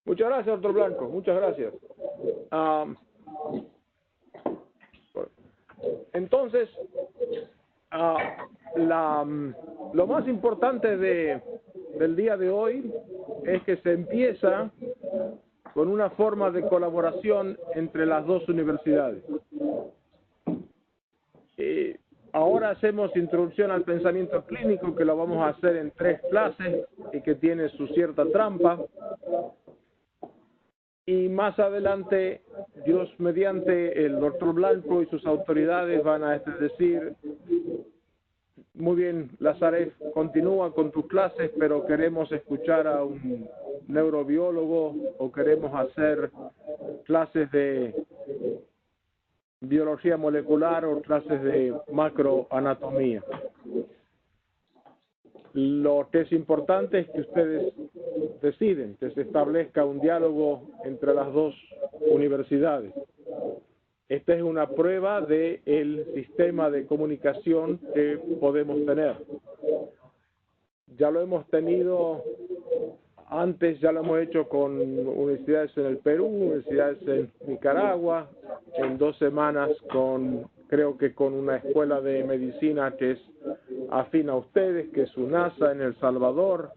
Muchas gracias, doctor Blanco. Muchas gracias. Ah, entonces, lo más importante del día de hoy es que se empieza con una forma de colaboración entre las dos universidades. Ahora hacemos introducción al pensamiento clínico, que lo vamos a hacer en 3 clases y que tiene su cierta trampa. Y más adelante, Dios mediante, el doctor Blanco y sus autoridades van a decir: muy bien, Lazaret, continúa con tus clases, pero queremos escuchar a un neurobiólogo o queremos hacer clases de biología molecular o clases de macroanatomía. Lo que es importante es que ustedes deciden, que se establezca un diálogo entre las dos universidades. Esta es una prueba del sistema de comunicación que podemos tener. Ya lo hemos tenido antes, ya lo hemos hecho con universidades en el Perú, universidades en Nicaragua, en 2 semanas creo que con una escuela de medicina que es afín a ustedes, que es UNASA en El Salvador,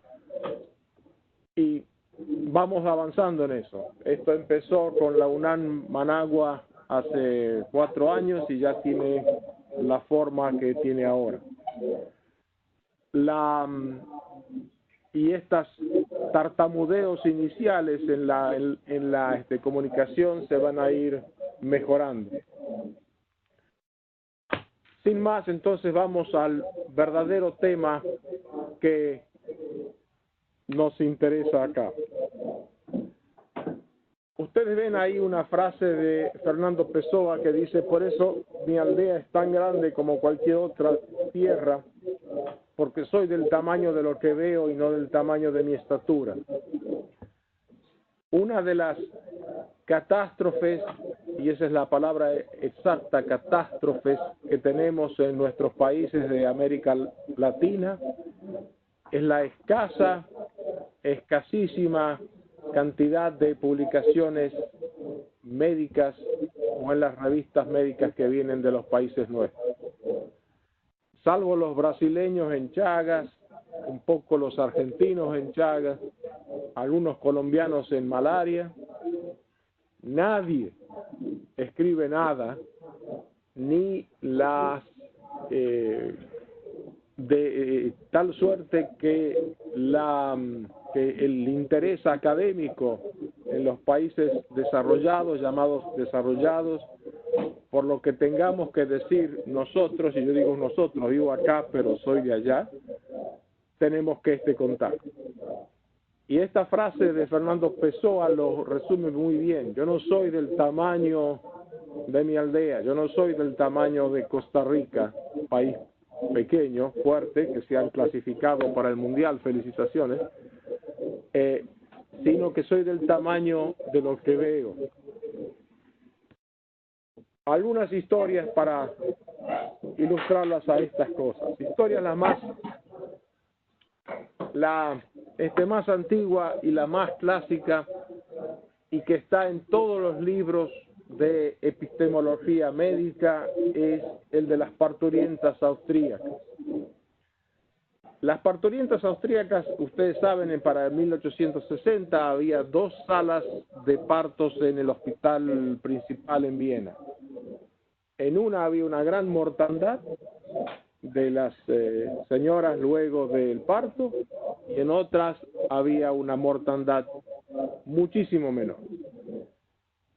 y vamos avanzando en eso. Esto empezó con la UNAM Managua hace 4 años y ya tiene la forma que tiene ahora. Y estas tartamudeos iniciales en la comunicación se van a ir mejorando. Sin más, entonces vamos al verdadero tema que nos interesa acá. Ustedes ven ahí una frase de Fernando Pessoa que dice: por eso mi aldea es tan grande como cualquier otra tierra, porque soy del tamaño de lo que veo y no del tamaño de mi estatura. Una de las catástrofes, y esa es la palabra exacta, catástrofes, que tenemos en nuestros países de América Latina, es la escasísima cantidad de publicaciones médicas o en las revistas médicas que vienen de los países nuestros. Salvo los brasileños en Chagas, un poco los argentinos en Chagas, algunos colombianos en malaria, nadie escribe nada, ni las de tal suerte que el interés académico en los países desarrollados, llamados desarrollados, por lo que tengamos que decir nosotros, y yo digo nosotros, vivo acá pero soy de allá, tenemos que contar. Y esta frase de Fernando Pessoa lo resume muy bien. Yo no soy del tamaño de mi aldea, yo no soy del tamaño de Costa Rica, país pequeño, fuerte, que se han clasificado para el Mundial, felicitaciones, sino que soy del tamaño de lo que veo. Algunas historias para ilustrarlas a estas cosas. Historia la más antigua y la más clásica, y que está en todos los libros de epistemología médica, es el de las parturientas austríacas. Las parturientas austríacas, ustedes saben, para 1860 había 2 salas de partos en el hospital principal en Viena. En una había una gran mortandad de las señoras luego del parto, y en otras había una mortandad muchísimo menor.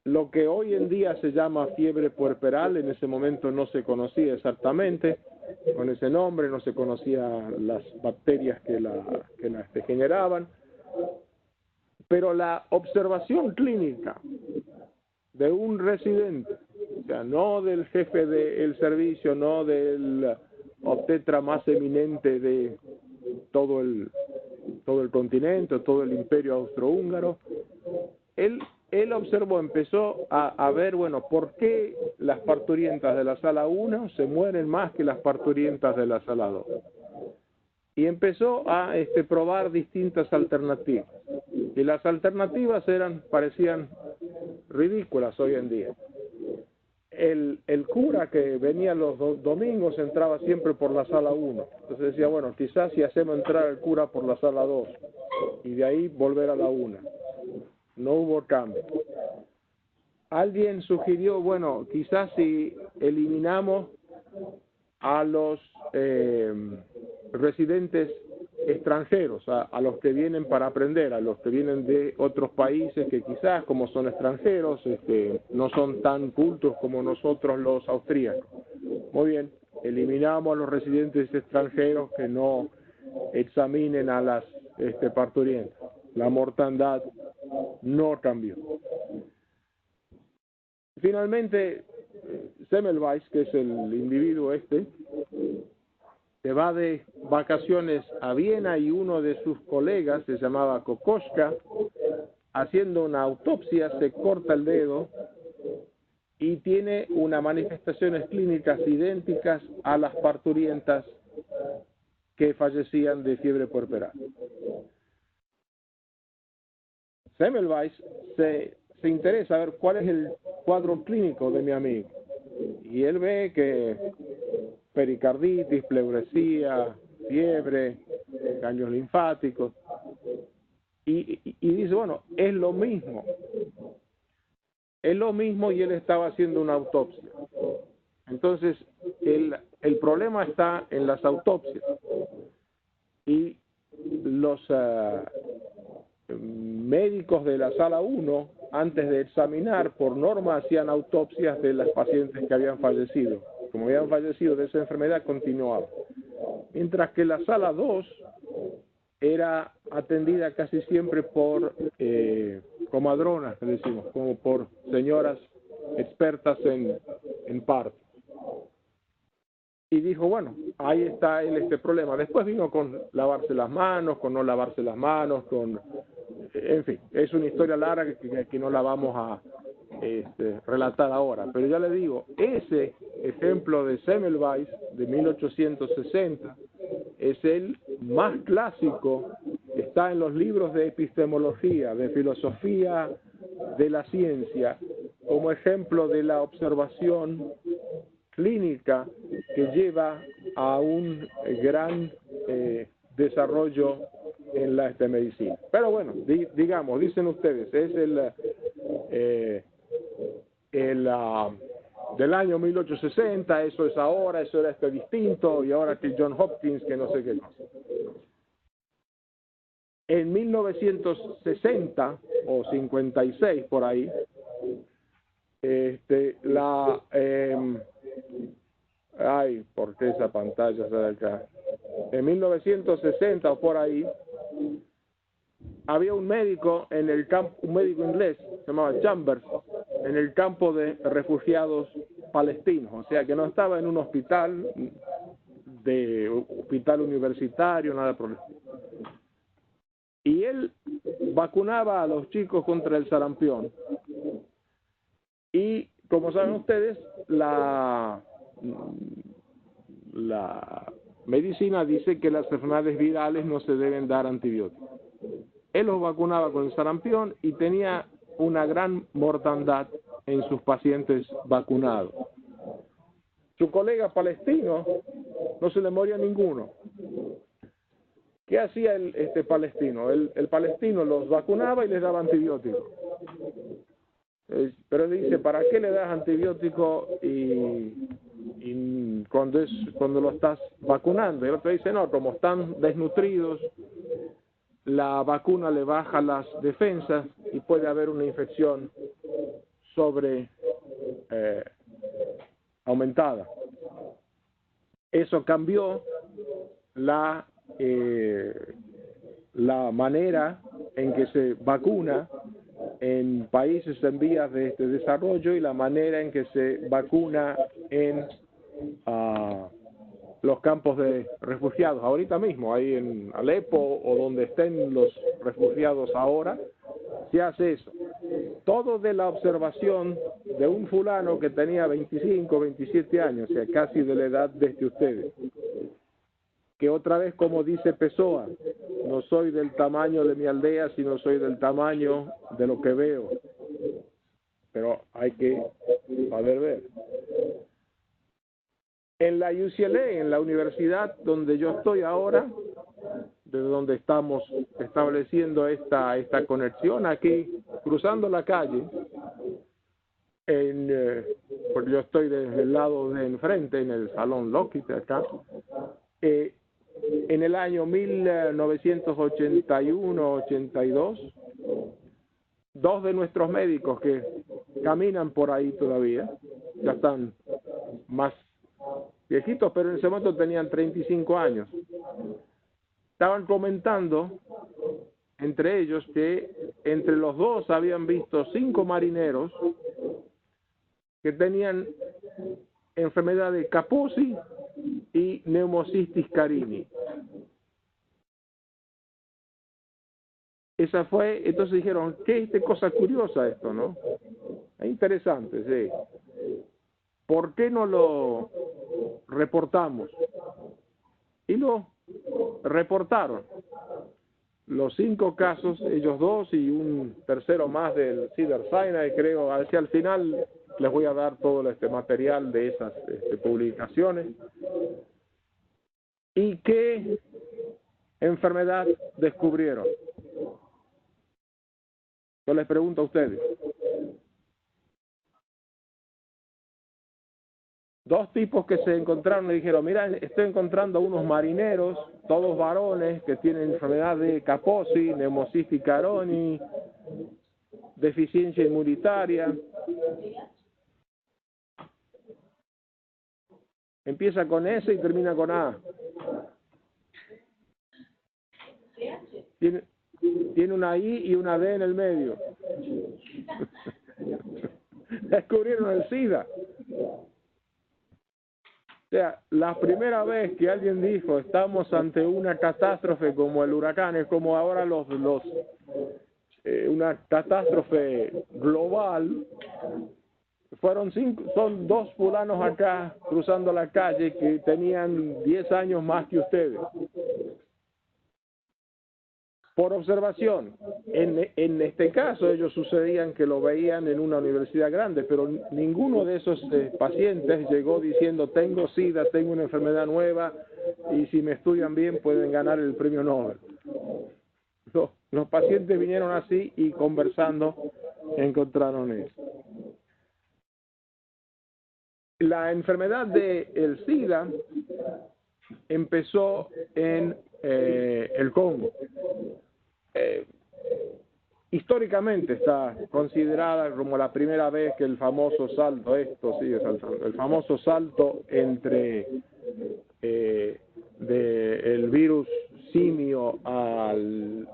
Lo que hoy en día se llama fiebre puerperal, en ese momento no se conocía exactamente con ese nombre, no se conocían las bacterias que la generaban, pero la observación clínica de un residente, o sea, no del jefe del servicio, no del obstetra más eminente de todo el continente, todo el imperio austrohúngaro, él observó, empezó a ver, bueno, ¿por qué las parturientas de la sala 1 se mueren más que las parturientas de la sala 2? Y empezó a probar distintas alternativas. Y las alternativas parecían ridículas hoy en día. El cura que venía los domingos entraba siempre por la sala 1. Entonces decía, bueno, quizás si hacemos entrar al cura por la sala 2 y de ahí volver a la 1. No hubo cambio. Alguien sugirió, bueno, quizás si eliminamos a los residentes extranjeros, a los que vienen para aprender, a los que vienen de otros países que quizás, como son extranjeros, no son tan cultos como nosotros los austríacos. Muy bien, eliminamos a los residentes extranjeros que no examinen a las parturientas. La mortandad no cambió. Finalmente, Semmelweis, que es el individuo se va de vacaciones a Viena y uno de sus colegas, se llamaba Kokoschka, haciendo una autopsia, se corta el dedo y tiene unas manifestaciones clínicas idénticas a las parturientas que fallecían de fiebre puerperal. Semmelweis se interesa a ver cuál es el cuadro clínico de mi amigo. Y él ve que pericarditis, pleuresía, fiebre, daños linfáticos. Y dice, bueno, es lo mismo. Es lo mismo y él estaba haciendo una autopsia. Entonces, el problema está en las autopsias. Y los médicos de la sala 1, antes de examinar, por norma hacían autopsias de las pacientes que habían fallecido. Como habían fallecido de esa enfermedad, continuaba. Mientras que la sala 2 era atendida casi siempre por comadronas, decimos, como por señoras expertas en parto. Y dijo, bueno, ahí está este problema. Después vino con lavarse las manos, con no lavarse las manos, en fin, es una historia larga que no la vamos a relatar ahora. Pero ya le digo, ese ejemplo de Semmelweis de 1860 es el más clásico, está en los libros de epistemología, de filosofía de la ciencia, como ejemplo de la observación clínica que lleva a un gran desarrollo en la medicina. Pero bueno, digamos, dicen ustedes, es del año 1860, eso es ahora, eso era distinto, y ahora que John Hopkins, que no sé qué cosa. En 1960 o 56 por ahí, ¿por qué esa pantalla está de acá? En 1960 o por ahí, había un médico en el campo, un médico inglés, se llamaba Chambers, en el campo de refugiados palestinos, o sea que no estaba en un hospital universitario, nada por el estilo. Y él vacunaba a los chicos contra el sarampión. Y como saben ustedes, la medicina dice que las enfermedades virales no se deben dar antibióticos. Él los vacunaba con el sarampión y tenía una gran mortandad en sus pacientes vacunados. Su colega palestino no se le moría ninguno. ¿Qué hacía el palestino? El palestino los vacunaba y les daba antibióticos. Pero él dice, ¿para qué le das antibiótico y cuando lo estás vacunando? Y el otro dice, no, como están desnutridos, la vacuna le baja las defensas y puede haber una infección aumentada. Eso cambió la manera en que se vacuna en países en vías de desarrollo y la manera en que se vacuna en los campos de refugiados. Ahorita mismo, ahí en Alepo o donde estén los refugiados ahora, se hace eso. Todo de la observación de un fulano que tenía 25, 27 años, o sea, casi de la edad de ustedes. Que otra vez, como dice Pessoa, no soy del tamaño de mi aldea, sino soy del tamaño de lo que veo. Pero hay que saber ver. En la UCLA, en la universidad donde yo estoy ahora, desde donde estamos estableciendo esta conexión aquí, cruzando la calle, porque yo estoy desde el lado de enfrente, en el Salón Lockheed acá, en el año 1981-82, dos de nuestros médicos que caminan por ahí todavía, ya están más viejitos, pero en ese momento tenían 35 años. Estaban comentando entre ellos que entre los dos habían visto 5 marineros que tenían enfermedad de Kaposi y Pneumocystis carini. Esa fue, entonces dijeron, qué cosa curiosa esto, ¿no? Es interesante, sí. ¿Por qué no lo reportamos? Y lo reportaron. Los 5 casos, ellos dos y un tercero más del Cedars-Sinai, creo. Hacia el final les voy a dar todo este material de esas publicaciones. ¿Y qué enfermedad descubrieron? Yo les pregunto a ustedes. 2 tipos que se encontraron y dijeron, mira, estoy encontrando unos marineros, todos varones, que tienen enfermedad de Kaposi, Pneumocystis carini, deficiencia inmunitaria. Empieza con S y termina con A. Tiene una I y una D en el medio. Descubrieron el SIDA. O sea, la primera vez que alguien dijo estamos ante una catástrofe como el huracán, es como ahora una catástrofe global. Son 2 fulanos acá cruzando la calle que tenían 10 años más que ustedes. Por observación, en este caso ellos sucedían que lo veían en una universidad grande, pero ninguno de esos pacientes llegó diciendo tengo SIDA, tengo una enfermedad nueva y si me estudian bien pueden ganar el premio Nobel. Los pacientes vinieron así y conversando encontraron eso. La enfermedad del SIDA empezó en el Congo. Históricamente está considerada como la primera vez que el famoso salto, el famoso salto entre el virus simio al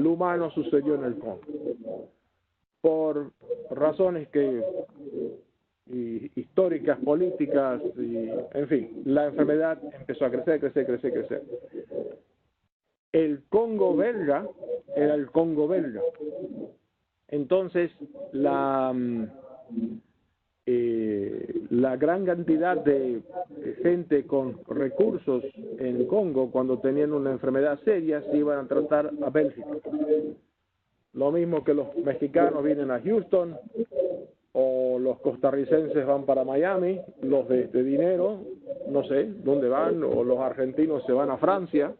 humano sucedió en el Congo. Por razones históricas, políticas, en fin, la enfermedad empezó a crecer. El Congo belga era el Congo belga. Entonces, la gran cantidad de gente con recursos en Congo, cuando tenían una enfermedad seria, se iban a tratar a Bélgica. Lo mismo que los mexicanos vienen a Houston, o los costarricenses van para Miami, los de dinero, no sé dónde van, o los argentinos se van a Francia.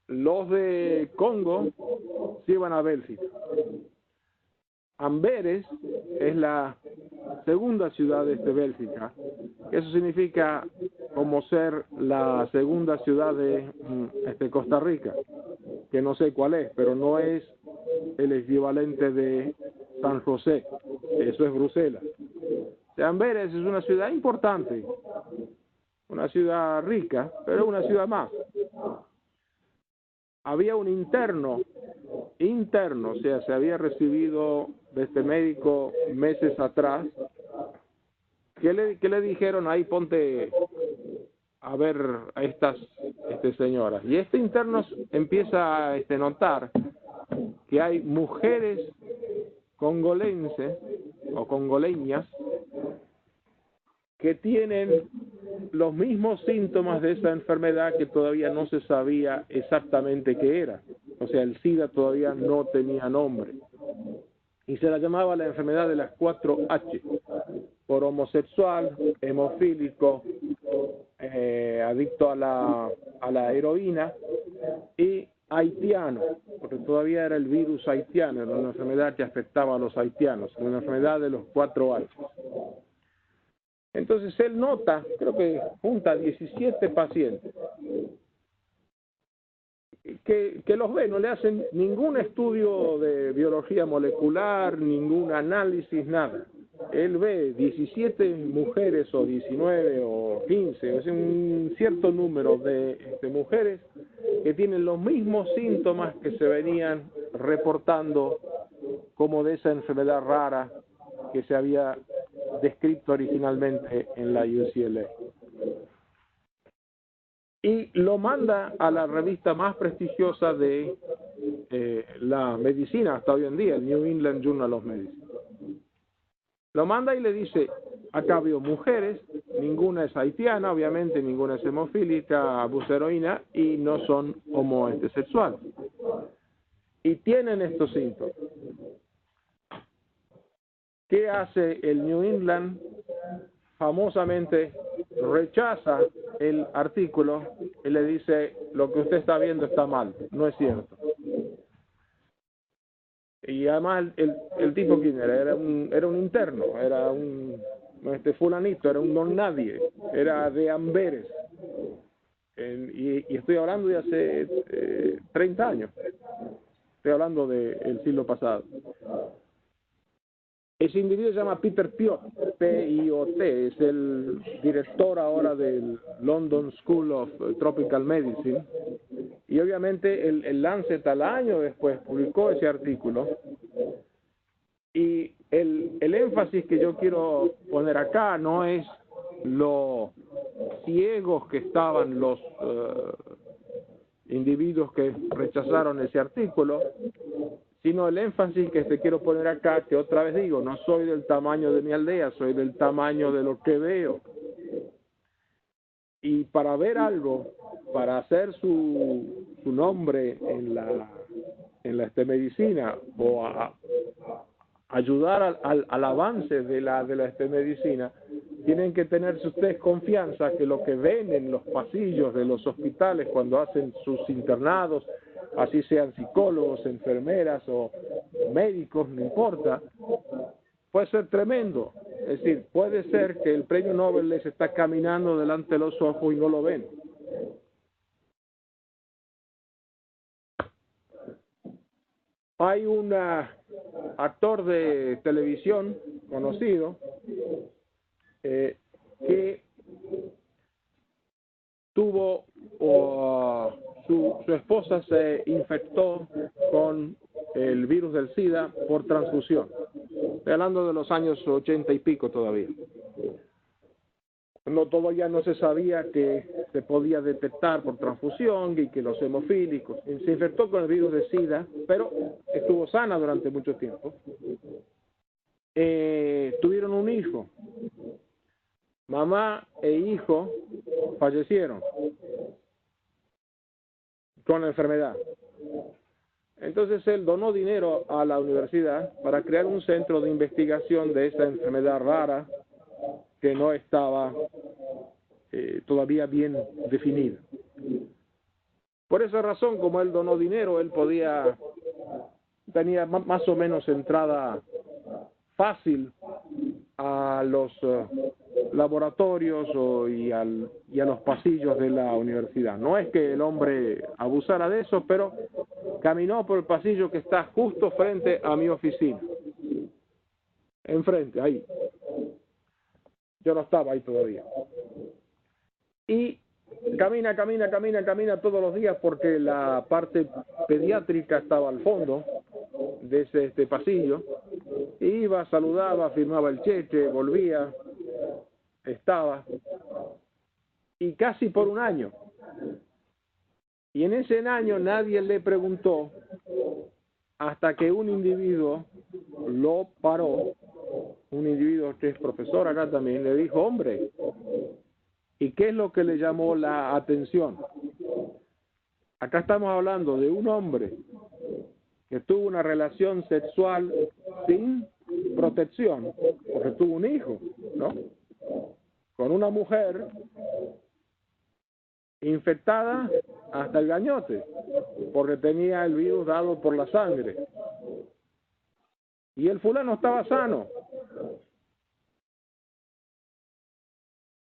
Los de Congo se iban a Bélgica. Amberes es la segunda ciudad de Bélgica. Eso significa como ser la segunda ciudad de Costa Rica, que no sé cuál es, pero no es el equivalente de San José. Eso es Bruselas. O sea, Amberes es una ciudad importante, una ciudad rica, pero una ciudad más. Había un interno, o sea, se había recibido de este médico meses atrás, que le dijeron, ahí ponte a ver a estas señoras. Y este interno empieza a notar que hay mujeres congolenses o congoleñas que tienen los mismos síntomas de esa enfermedad que todavía no se sabía exactamente qué era. O sea, el SIDA todavía no tenía nombre. Y se la llamaba la enfermedad de las 4H, por homosexual, hemofílico, adicto a la heroína y haitiano, porque todavía era el virus haitiano, era una enfermedad que afectaba a los haitianos, una enfermedad de los 4H. Entonces él nota, creo que junta 17 pacientes, que los ve, no le hacen ningún estudio de biología molecular, ningún análisis, nada. Él ve 17 mujeres o 19 o 15, es un cierto número de mujeres que tienen los mismos síntomas que se venían reportando como de esa enfermedad rara que se había descrito originalmente en la UCLA. Y lo manda a la revista más prestigiosa de la medicina hasta hoy en día, el New England Journal of Medicine. Lo manda y le dice, acá veo mujeres, ninguna es haitiana, obviamente, ninguna es hemofílica, abusa heroína y no son homosexuales. Y tienen estos síntomas. ¿Qué hace el New England? Famosamente rechaza el artículo y le dice, lo que usted está viendo está mal, no es cierto. Y además el tipo, ¿quién era? Era un interno, era un fulanito, era un don nadie, era de Amberes. Y estoy hablando de hace 30 años, estoy hablando del siglo pasado. Ese individuo se llama Peter Piot, P-I-O-T, es el director ahora del London School of Tropical Medicine, y obviamente el Lancet al año después publicó ese artículo, y el énfasis que yo quiero poner acá no es lo ciegos que estaban los individuos que rechazaron ese artículo, sino el énfasis que te quiero poner acá, que otra vez digo, no soy del tamaño de mi aldea, soy del tamaño de lo que veo. Y para ver algo, para hacer su nombre en la medicina o ayudar al avance de la medicina, tienen que tenerse ustedes confianza que lo que ven en los pasillos de los hospitales cuando hacen sus internados, así sean psicólogos, enfermeras o médicos, no importa, puede ser tremendo. Es decir, puede ser que el premio Nobel les está caminando delante de los ojos y no lo ven. Hay un actor de televisión conocido que tuvo su esposa se infectó con el virus del SIDA por transfusión. Estoy hablando de los años 80 y pico todavía. Todavía no se sabía que se podía detectar por transfusión y que los hemofílicos. Se infectó con el virus de SIDA, pero estuvo sana durante mucho tiempo. Tuvieron un hijo. Mamá e hijo fallecieron con la enfermedad. Entonces él donó dinero a la universidad para crear un centro de investigación de esa enfermedad rara que no estaba todavía bien definida. Por esa razón, como él donó dinero, él tenía más o menos entrada fácil a los laboratorios y a los pasillos de la universidad. No es que el hombre abusara de eso, pero caminó por el pasillo que está justo frente a mi oficina. Enfrente, ahí. Yo no estaba ahí todavía. Y camina todos los días porque la parte pediátrica estaba al fondo de este pasillo. Iba, saludaba, firmaba el cheque, volvía, estaba. Y casi por un año. Y en ese año nadie le preguntó hasta que un individuo lo paró, un individuo que es profesor acá también, le dijo, hombre, ¿Y qué es lo que le llamó la atención? Acá estamos hablando de un hombre que tuvo una relación sexual sin protección, porque tuvo un hijo, ¿no? Con una mujer infectada hasta el gañote, porque tenía el virus dado por la sangre. Y el fulano estaba sano.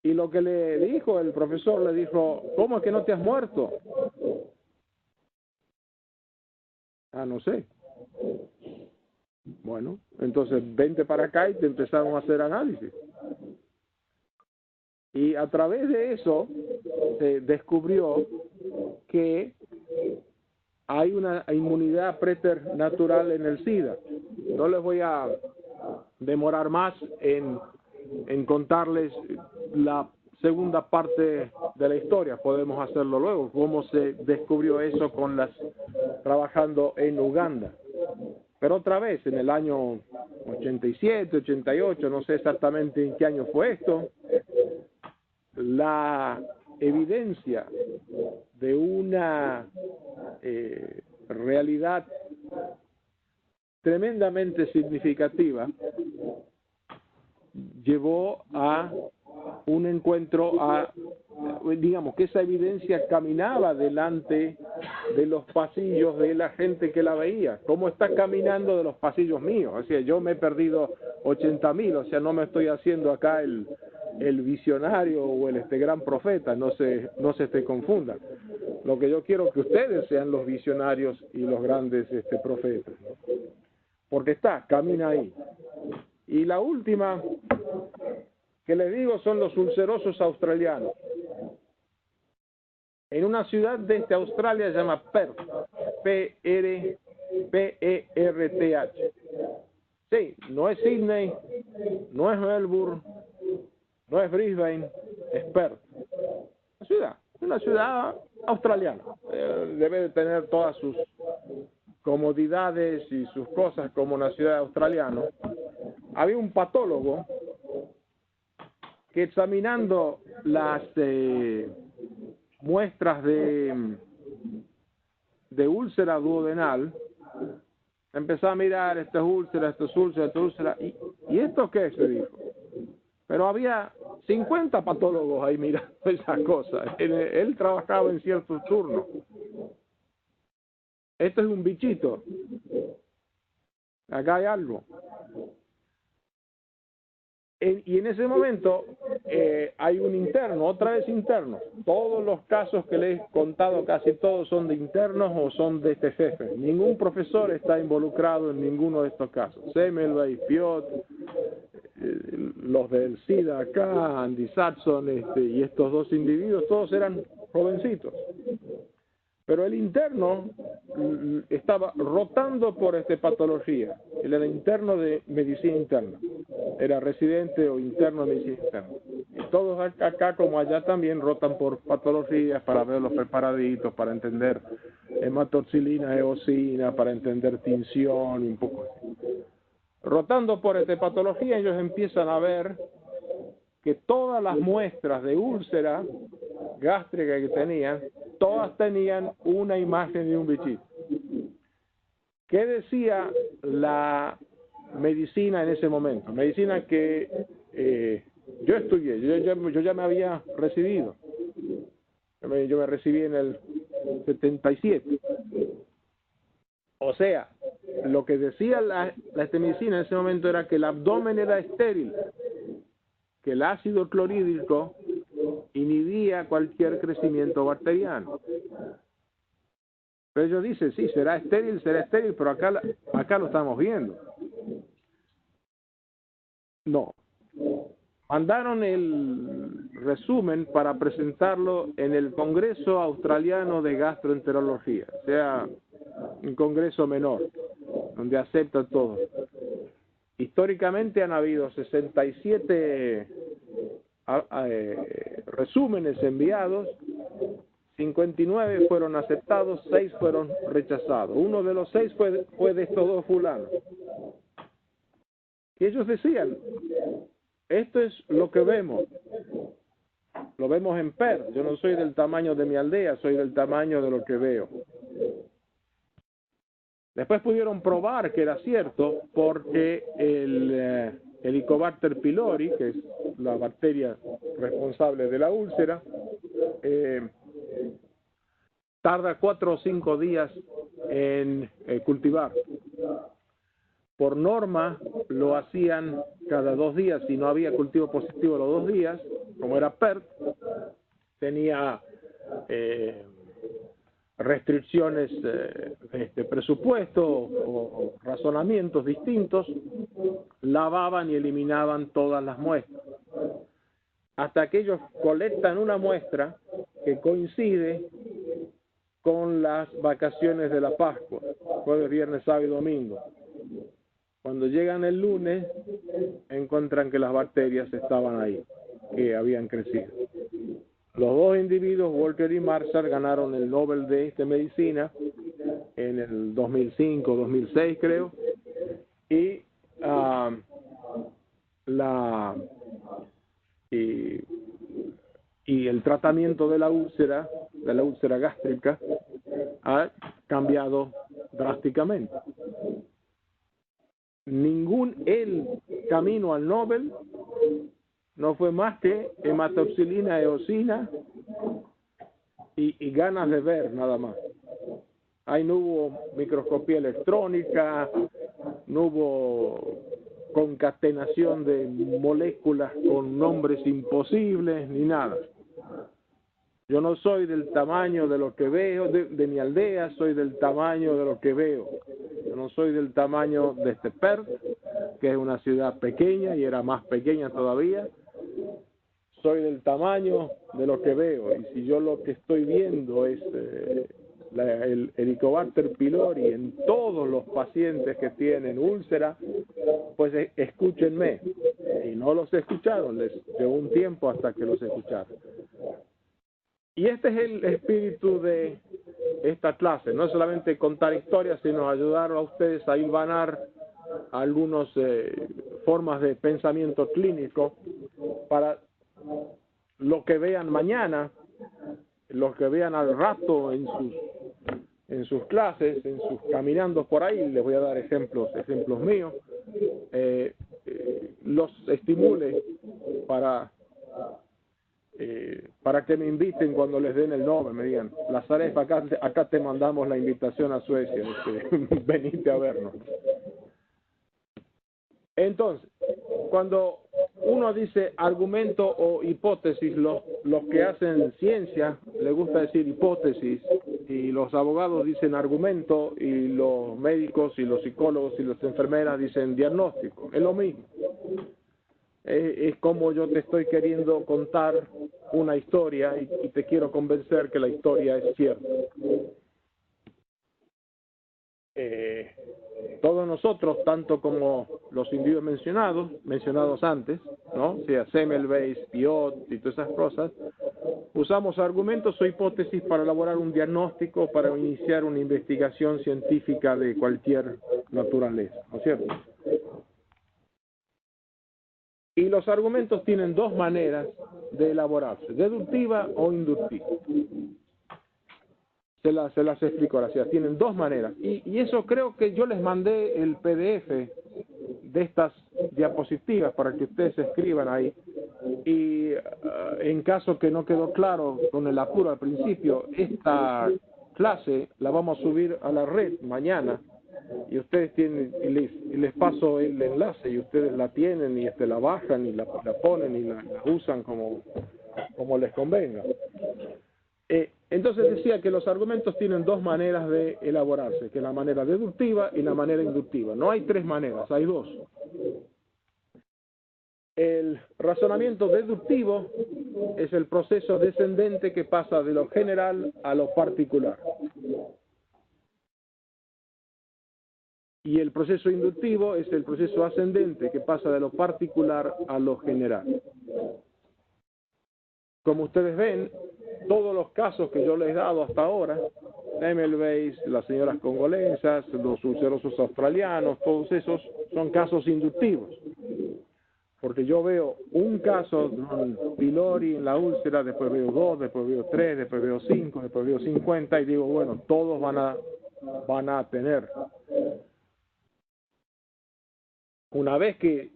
Y lo que le dijo el profesor, le dijo, ¿cómo es que no te has muerto? Ah, no sé. Bueno, entonces vente para acá y te empezaron a hacer análisis. Y a través de eso se descubrió que hay una inmunidad preternatural en el SIDA. No les voy a demorar más en contarles la segunda parte de la historia. Podemos hacerlo luego, cómo se descubrió eso trabajando en Uganda. Pero otra vez, en el año 87, 88, no sé exactamente en qué año fue esto, la evidencia de una realidad tremendamente significativa llevó a un encuentro, digamos que esa evidencia caminaba delante de los pasillos de la gente que la veía, como está caminando de los pasillos míos. O sea, yo me he perdido 80.000, o sea, no me estoy haciendo acá el visionario o el gran profeta, no se confundan. Lo que yo quiero es que ustedes sean los visionarios y los grandes profetas, ¿no? Porque camina ahí. Y la última que les digo son los ulcerosos australianos. En una ciudad de Australia se llama Perth, P-E-R-T-H. Sí, no es Sydney, no es Melbourne, no es Brisbane, es Perth. Una ciudad australiana. Debe de tener todas sus comodidades y sus cosas como una ciudad australiana. Había un patólogo que examinando las muestras de úlcera duodenal, empezó a mirar estas úlceras, ¿y esto qué se dijo? Pero había 50 patólogos ahí mirando esas cosas. Él trabajaba en ciertos turnos. Esto es un bichito. Acá hay algo. Y en ese momento hay un interno, otra vez interno. Todos los casos que les he contado, casi todos son de internos o son de este jefe. Ningún profesor está involucrado en ninguno de estos casos. Semmelweis, Piot, los del SIDA acá, Andy Saxon y estos dos individuos, todos eran jovencitos. Pero el interno estaba rotando por patología. Él era interno de medicina interna. Era residente o interno de medicina interna. Y todos acá como allá también rotan por patologías para ver los preparaditos, para entender hematoxilina, eosina, para entender tinción y un poco así. Rotando por patología, ellos empiezan a ver que todas las muestras de úlcera gástrica que tenían, todas tenían una imagen de un bichito. ¿Qué decía la medicina en ese momento? Medicina que yo estudié, yo ya me había recibido. Yo me recibí en el 77. O sea, lo que decía la medicina en ese momento era que el abdomen era estéril, que el ácido clorhídrico inhibía cualquier crecimiento bacteriano. Pero ellos dicen, sí, será estéril, pero acá lo estamos viendo. No. Mandaron el resumen para presentarlo en el Congreso Australiano de Gastroenterología, o sea, un congreso menor, donde acepta todo. Históricamente han habido 67 resúmenes enviados, 59 fueron aceptados, 6 fueron rechazados. Uno de los 6 fue de estos dos fulanos. Y ellos decían, esto es lo que vemos. Lo vemos en Perth. Yo no soy del tamaño de mi aldea, soy del tamaño de lo que veo. Después pudieron probar que era cierto porque el Helicobacter pylori, que es la bacteria responsable de la úlcera, tarda 4 o 5 días en cultivar. Por norma lo hacían cada 2 días. Si no había cultivo positivo los 2 días, como era Perth, tenía restricciones de presupuesto o razonamientos distintos, lavaban y eliminaban todas las muestras. Hasta que ellos colectan una muestra que coincide con las vacaciones de la Pascua, jueves, viernes, sábado y domingo. Cuando llegan el lunes, encuentran que las bacterias estaban ahí, que habían crecido. Los 2 individuos, Walker y Marshall, ganaron el Nobel de Medicina en el 2005, 2006 creo, y el tratamiento de la úlcera gástrica, ha cambiado drásticamente. El camino al Nobel no fue más que hematoxilina, eosina y ganas de ver, nada más. Ahí no hubo microscopía electrónica, no hubo concatenación de moléculas con nombres imposibles, ni nada. Yo no soy del tamaño de lo que veo, de mi aldea, soy del tamaño de lo que veo. Yo no soy del tamaño de Perth, que es una ciudad pequeña y era más pequeña todavía. Soy del tamaño de lo que veo. Y si yo lo que estoy viendo es el Helicobacter pylori en todos los pacientes que tienen úlcera, pues escúchenme. Y no los escucharon, les llevó un tiempo hasta que los escucharon. Y este es el espíritu de esta clase, no es solamente contar historias, sino ayudar a ustedes a hilvanar algunas formas de pensamiento clínico para lo que vean mañana, lo que vean al rato en sus clases, en sus caminando por ahí. Les voy a dar ejemplos míos, los estimule para que me inviten cuando les den el Nobel, me digan, Lazarev, acá te mandamos la invitación a Suecia, venite a vernos. Entonces, cuando uno dice argumento o hipótesis, los que hacen ciencia les gusta decir hipótesis, y los abogados dicen argumento, y los médicos y los psicólogos y las enfermeras dicen diagnóstico, es lo mismo. Es como yo te estoy queriendo contar una historia y te quiero convencer que la historia es cierta. Todos nosotros, tanto como los individuos mencionados antes, ¿no? O sea, Semmelweis, Piot y todas esas cosas, usamos argumentos o hipótesis para elaborar un diagnóstico, para iniciar una investigación científica de cualquier naturaleza, ¿no es cierto? Y los argumentos tienen 2 maneras de elaborarse, deductiva o inductiva. Se las explico ahora, o sea, tienen 2 maneras. Y eso creo que yo les mandé el PDF de estas diapositivas para que ustedes escriban ahí. Y en caso que no quedó claro con el apuro al principio, esta clase la vamos a subir a la red mañana. Y ustedes tienen, y les paso el enlace, y ustedes la tienen y la bajan y la ponen y la usan como les convenga. Entonces decía que los argumentos tienen 2 maneras de elaborarse, que es la manera deductiva y la manera inductiva. No hay 3 maneras, hay 2. El razonamiento deductivo es el proceso descendente que pasa de lo general a lo particular. Y el proceso inductivo es el proceso ascendente que pasa de lo particular a lo general. Como ustedes ven, todos los casos que yo les he dado hasta ahora, Semmelweis, las señoras congolesas, los ulcerosos australianos, todos esos son casos inductivos. porque yo veo un caso pylori en la úlcera, después veo 2, después veo 3, después veo 5, después veo 50 y digo, bueno, todos van a tener. Una vez que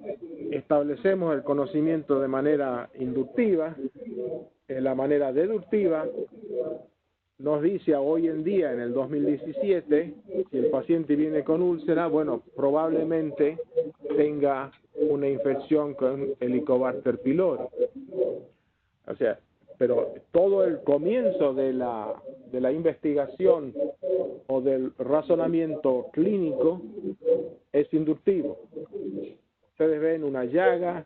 establecemos el conocimiento de manera inductiva, en la manera deductiva, nos dice hoy en día, en el 2017, si el paciente viene con úlcera, bueno, probablemente tenga una infección con Helicobacter pylori. O sea, pero todo el comienzo de la investigación o del razonamiento clínico es inductivo. Ustedes ven una llaga,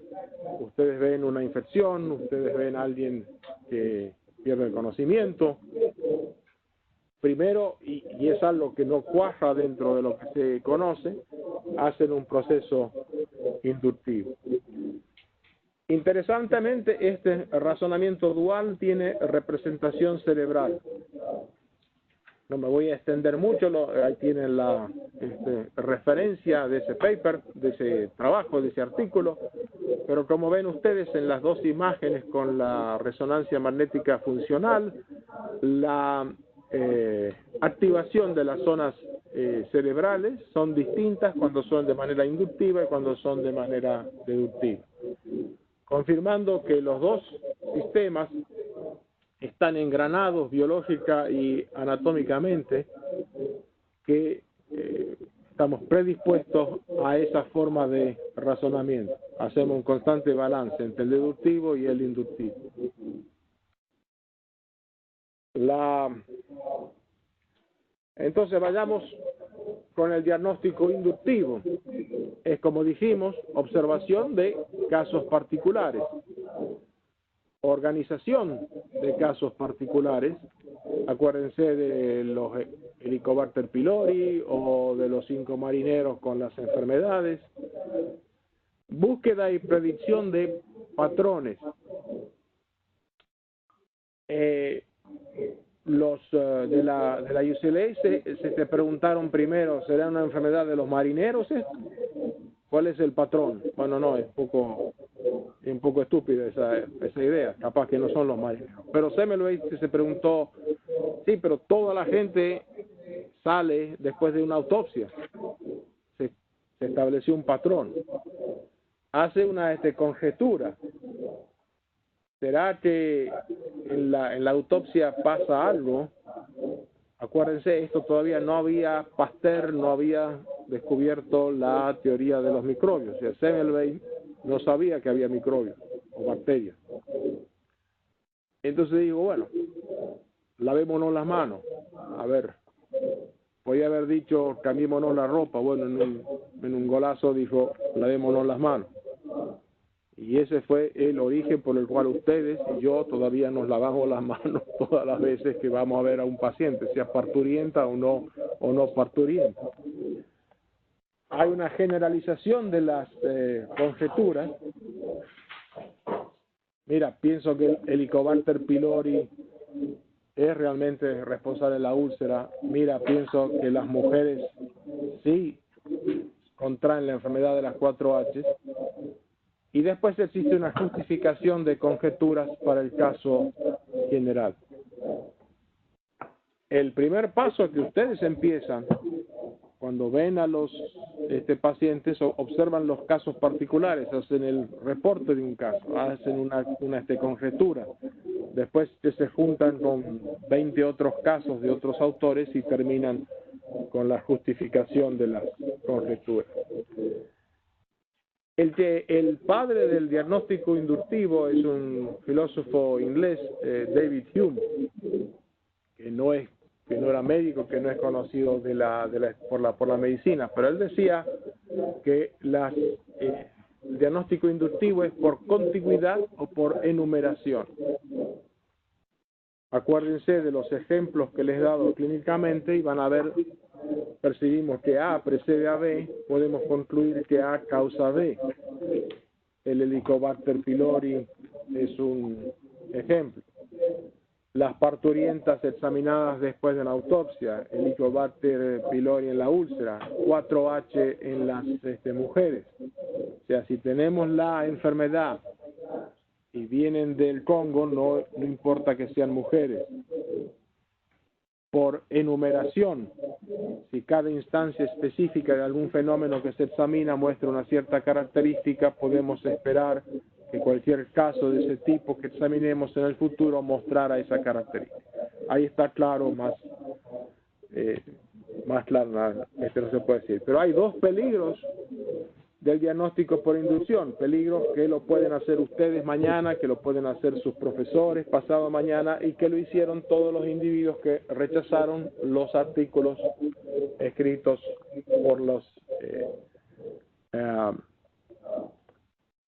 ustedes ven una infección, ustedes ven a alguien que pierde el conocimiento. Primero, y es algo que no cuaja dentro de lo que se conoce, hacen un proceso inductivo. Interesantemente, este razonamiento dual tiene representación cerebral. No me voy a extender mucho, ahí tienen la referencia de ese paper, de ese trabajo, de ese artículo, pero como ven ustedes en las dos imágenes con la resonancia magnética funcional, la activación de las zonas cerebrales son distintas cuando son de manera inductiva y cuando son de manera deductiva, confirmando que los dos sistemas están engranados biológica y anatómicamente, que estamos predispuestos a esa forma de razonamiento. Hacemos un constante balance entre el deductivo y el inductivo. Entonces vayamos con el diagnóstico inductivo. Es, como dijimos, observación de casos particulares, organización de casos particulares. Acuérdense de los Helicobacter pylori o de los 5 marineros con las enfermedades. Búsqueda y predicción de patrones. Los de la UCLA se preguntaron primero, ¿será una enfermedad de los marineros esto? ¿Cuál es el patrón? Bueno, no, es un poco estúpida esa idea, capaz que no son los marineros. Pero Semmelweis se preguntó, sí, pero toda la gente sale después de una autopsia. Se estableció un patrón. Hace una conjetura. ¿Será que en la autopsia pasa algo? Acuérdense, esto todavía no había, Pasteur no había descubierto la teoría de los microbios. O sea, Semmelweis no sabía que había microbios o bacterias. Entonces digo, bueno, lavémonos las manos. A ver, podía haber dicho, cambiémonos la ropa. Bueno, en un golazo dijo, lavémonos las manos. Y ese fue el origen por el cual ustedes y yo todavía nos lavamos las manos todas las veces que vamos a ver a un paciente, sea parturienta o no parturienta. Hay una generalización de las conjeturas. Mira, pienso que el Helicobacter pylori es realmente responsable de la úlcera. Mira, pienso que las mujeres sí contraen la enfermedad de las 4H. Y después existe una justificación de conjeturas para el caso general. El primer paso que ustedes empiezan, cuando ven a los pacientes, observan los casos particulares, hacen el reporte de un caso, hacen una conjetura. Después se juntan con 20 otros casos de otros autores y terminan con la justificación de las conjeturas. El padre del diagnóstico inductivo es un filósofo inglés, David Hume, que no era médico, que no es conocido por la medicina, pero él decía que el diagnóstico inductivo es por contigüidad o por enumeración. Acuérdense de los ejemplos que les he dado clínicamente y van a ver, percibimos que A precede a B, podemos concluir que A causa B. El Helicobacter pylori es un ejemplo. Las parturientas examinadas después de la autopsia, Helicobacter pylori en la úlcera, 4H en las mujeres. O sea, si tenemos la enfermedad y vienen del Congo, no importa que sean mujeres. Por enumeración, si cada instancia específica de algún fenómeno que se examina muestra una cierta característica, podemos esperar que cualquier caso de ese tipo que examinemos en el futuro mostrará esa característica. Ahí está claro, más claro, no se puede decir. Pero hay dos peligros del diagnóstico por inducción, peligros que lo pueden hacer ustedes mañana, que lo pueden hacer sus profesores pasado mañana y que lo hicieron todos los individuos que rechazaron los artículos escritos por los...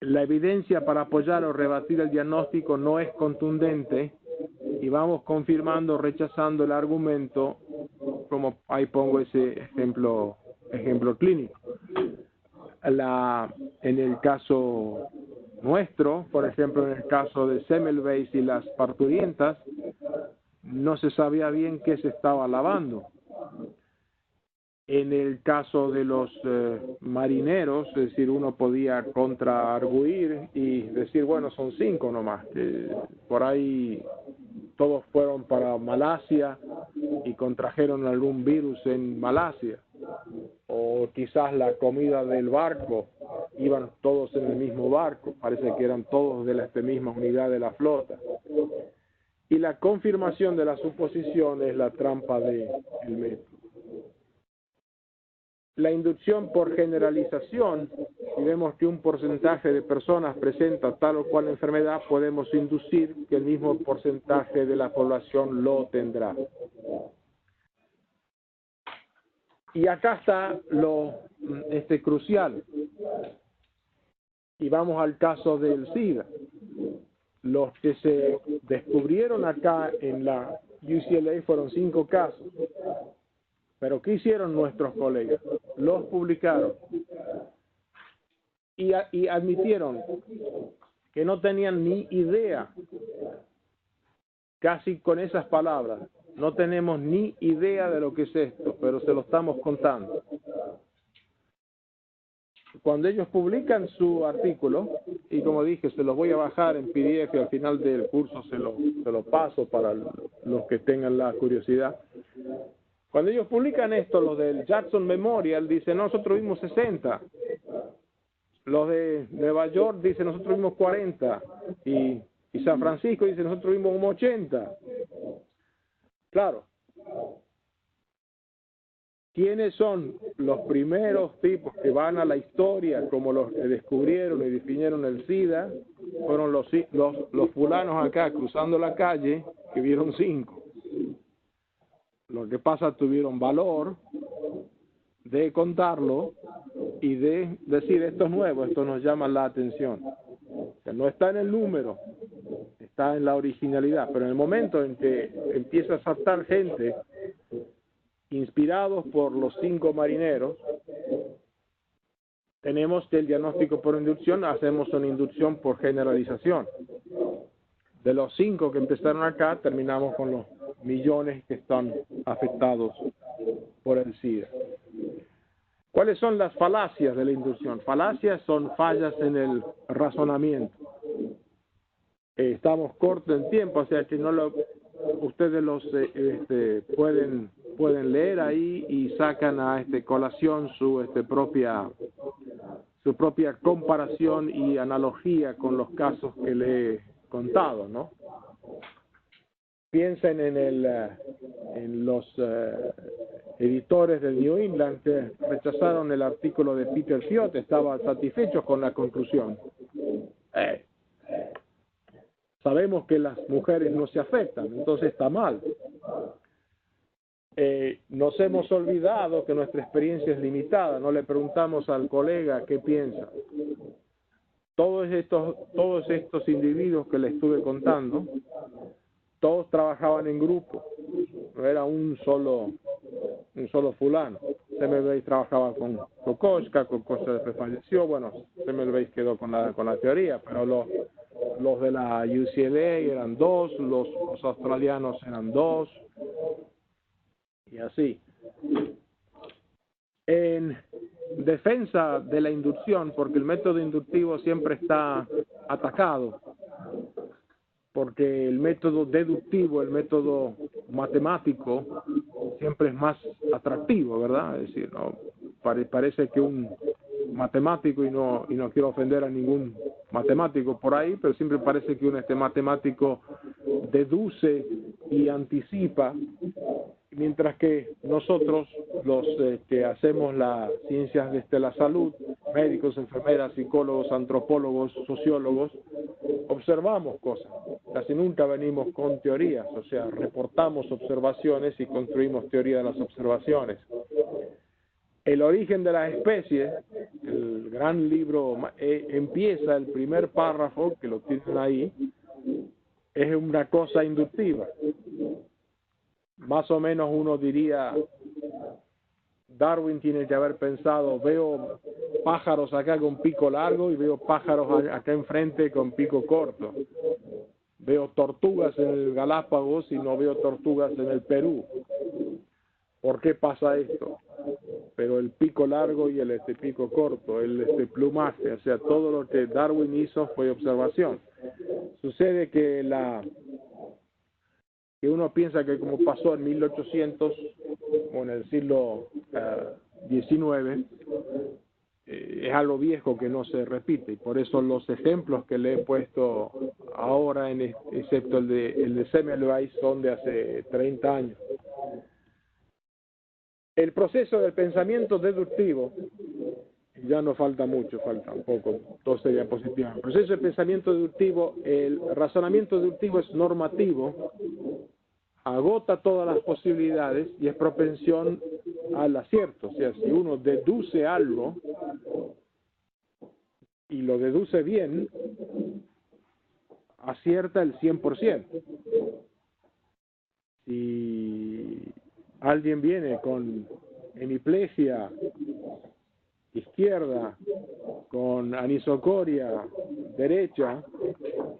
la evidencia para apoyar o rebatir el diagnóstico no es contundente y vamos confirmando o rechazando el argumento, como ahí pongo ese ejemplo clínico. En el caso nuestro, por ejemplo, en el caso de Semmelweis y las parturientas, no se sabía bien qué se estaba lavando. En el caso de los marineros, es decir, uno podía contraarguir y decir, bueno, son 5 nomás, que por ahí todos fueron para Malasia y contrajeron algún virus en Malasia. O quizás la comida del barco, iban todos en el mismo barco, parece que eran todos de la misma unidad de la flota. Y la confirmación de la suposición es la trampa del método. La inducción por generalización, si vemos que un porcentaje de personas presenta tal o cual enfermedad, podemos inducir que el mismo porcentaje de la población lo tendrá. Y acá está lo crucial. Y vamos al caso del SIDA. Los que se descubrieron acá en la UCLA fueron 5 casos. Pero ¿qué hicieron nuestros colegas? Los publicaron. Y admitieron que no tenían ni idea, casi con esas palabras, no tenemos ni idea de lo que es esto, pero se lo estamos contando. Cuando ellos publican su artículo, y como dije, se los voy a bajar en PDF y al final del curso se lo paso para los que tengan la curiosidad. Cuando ellos publican esto, los del Jackson Memorial dicen, nosotros vimos 60. Los de Nueva York dicen, nosotros vimos 40. Y San Francisco dice, nosotros vimos como 80. Claro. ¿Quiénes son los primeros tipos que van a la historia como los que descubrieron y definieron el SIDA? Fueron los fulanos acá cruzando la calle que vieron 5. Lo que pasa, tuvieron valor de contarlo y de decir, esto es nuevo, esto nos llama la atención. O sea, no está en el número, está en la originalidad, pero en el momento en que empieza a saltar gente inspirados por los 5 marineros, tenemos que el diagnóstico por inducción, hacemos una inducción por generalización. De los 5 que empezaron acá, terminamos con los millones que están afectados por el SIDA. ¿Cuáles son las falacias de la inducción? Falacias son fallas en el razonamiento. Estamos cortos en tiempo, o sea que ustedes los pueden leer ahí y sacan a colación su propia comparación y analogía con los casos que le he contado, ¿no? Piensen en los editores del New England que rechazaron el artículo de Peter Fiot, estaban satisfechos con la conclusión. Sabemos que las mujeres no se afectan, entonces está mal. Nos hemos olvidado que nuestra experiencia es limitada, no le preguntamos al colega qué piensa. Todos estos individuos que le estuve contando, todos trabajaban en grupo, no era un solo fulano. Semmelweis trabajaba con Kokoschka después falleció, bueno, Semmelweis quedó con la teoría, pero los de la UCLA eran 2, los australianos eran 2, y así. En defensa de la inducción, porque el método inductivo siempre está atacado, porque el método deductivo, el método matemático, siempre es más atractivo, ¿verdad? Es decir, ¿no? Parece que un matemático, y no quiero ofender a ningún matemático por ahí, pero siempre parece que un matemático deduce y anticipa, mientras que nosotros, los que hacemos las ciencias de la salud, médicos, enfermeras, psicólogos, antropólogos, sociólogos, observamos cosas. Casi nunca venimos con teorías, o sea, reportamos observaciones y construimos teoría de las observaciones. El origen de las especies, el gran libro, empieza el primer párrafo, que lo tienen ahí, es una cosa inductiva. Más o menos uno diría, Darwin tiene que haber pensado, veo pájaros acá con pico largo y veo pájaros acá enfrente con pico corto. Veo tortugas en el Galápagos y no veo tortugas en el Perú. ¿Por qué pasa esto? Pero el pico largo y el pico corto, el plumaje, o sea, todo lo que Darwin hizo fue observación. Sucede que uno piensa que como pasó en 1800 o en el siglo XIX, es algo viejo que no se repite, y por eso los ejemplos que le he puesto ahora, excepto el de Semmelweis, son de hace 30 años. El proceso del pensamiento deductivo, ya no falta mucho, falta un poco, 12 diapositivas. El proceso de pensamiento deductivo, el razonamiento deductivo es normativo, agota todas las posibilidades y es propensión al acierto. O sea, si uno deduce algo y lo deduce bien, acierta el 100%. Si alguien viene con hemiplegia izquierda, con anisocoria derecha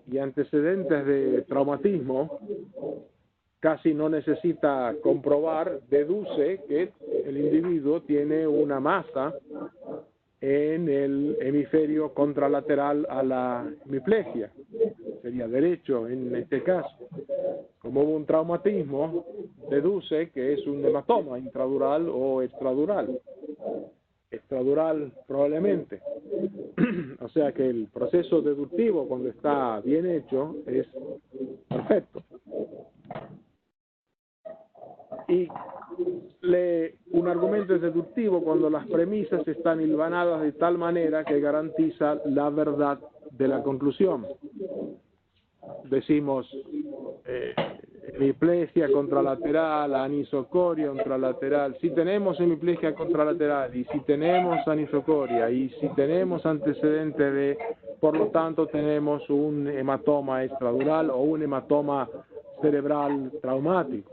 y antecedentes de traumatismo, casi no necesita comprobar, deduce que el individuo tiene una masa en el hemisferio contralateral a la hemiplegia, sería derecho en este caso. Como hubo un traumatismo, deduce que es un hematoma intradural o extradural. Extradural probablemente. O sea que el proceso deductivo, cuando está bien hecho, es perfecto. Y un argumento es deductivo cuando las premisas están hilvanadas de tal manera que garantiza la verdad de la conclusión. Decimos hemiplegia contralateral, anisocoria contralateral. Si tenemos hemiplegia contralateral y si tenemos anisocoria y si tenemos antecedente de, por lo tanto tenemos un hematoma extradural o un hematoma cerebral traumático.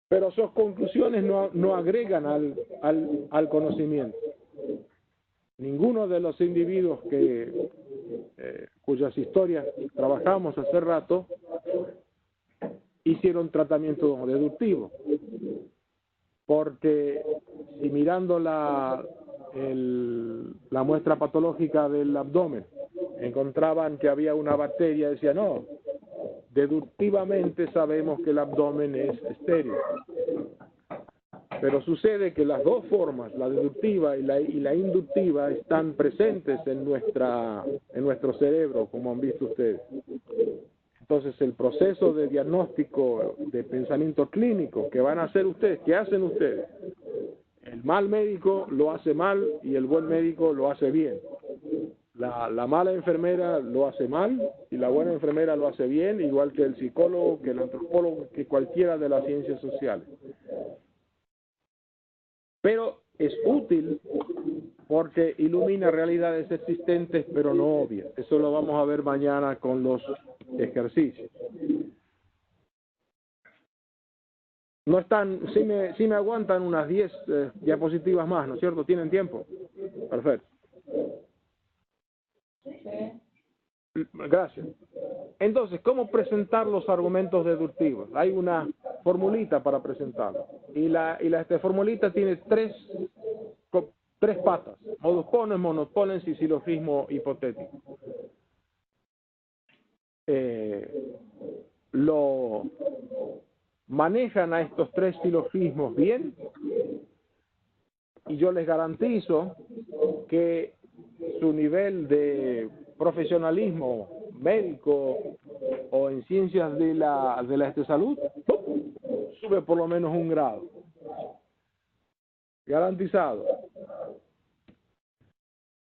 Pero sus conclusiones no agregan al conocimiento. Ninguno de los individuos cuyas historias trabajamos hace rato hicieron tratamiento deductivo. Porque si mirando la muestra patológica del abdomen encontraban que había una bacteria, decían, no, deductivamente sabemos que el abdomen es estéril. Pero sucede que las dos formas, la deductiva y la inductiva, están presentes en nuestro cerebro, como han visto ustedes. Entonces, el proceso de diagnóstico de pensamiento clínico que van a hacer ustedes, que hacen ustedes, el mal médico lo hace mal y el buen médico lo hace bien. La mala enfermera lo hace mal y la buena enfermera lo hace bien, igual que el psicólogo, que el antropólogo, que cualquiera de las ciencias sociales. Pero es útil porque ilumina realidades existentes pero no obvias. Eso lo vamos a ver mañana con los ejercicios. No están, si me aguantan unas 10 diapositivas más, ¿no es cierto? ¿Tienen tiempo? Perfecto. Gracias. Entonces, ¿cómo presentar los argumentos deductivos? Hay una formulita para presentarlo. Y la formulita tiene tres tres patas: modus ponens, monos ponens y silogismo hipotético. Lo manejan a estos tres silogismos bien, y yo les garantizo que su nivel de profesionalismo médico o en ciencias de la salud sube por lo menos un grado. Garantizado.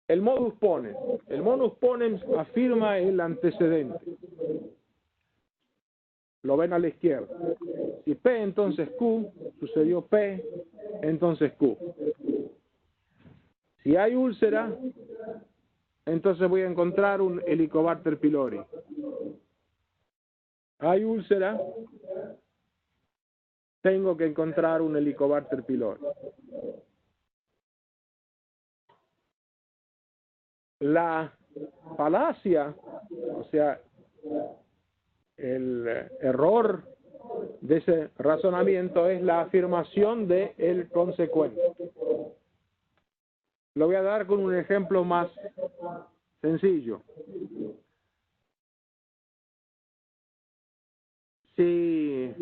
El modus ponens. El modus ponens afirma el antecedente. Lo ven a la izquierda. Si P, entonces Q, sucedió P, entonces Q. Si hay úlcera, entonces voy a encontrar un Helicobacter pylori. Hay úlcera, tengo que encontrar un Helicobacter pylori. La falacia, o sea, el error de ese razonamiento es la afirmación de el consecuente. Lo voy a dar con un ejemplo más sencillo. Si